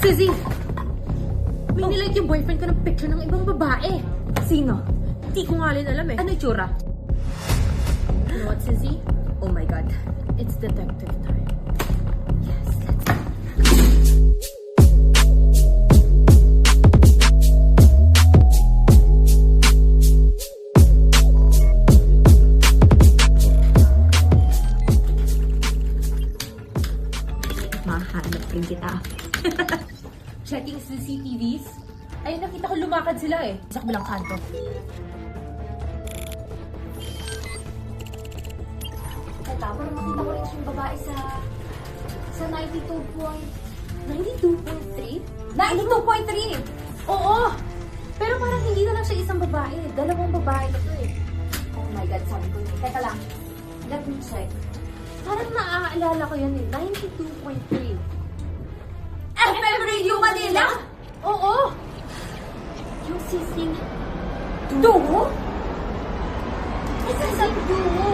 Sizzy! May nilike yung boyfriend ko ng picture ng ibang babae. Sino? Di ko nga rin alam eh. Ano itsura? You know what, Sizzy? Oh my God. It's detective time. Yes, let's go. Mahanap rin kita. Checking CCTVs. Ay, nakita ko lumakad sila eh. Sa kabilang kanto. Teka, parang makita ko rin yung babae sa 92.3? 92.3! Oo! Pero parang hindi na lang siya isang babae. Dalawang babae na to eh. Oh my God, sabi ko yun. Teka lang, let me check. Parang naaalala ko yan eh. 92.3. FM Radio Manila? Oo! Yung sising Duo? Isa sa duo!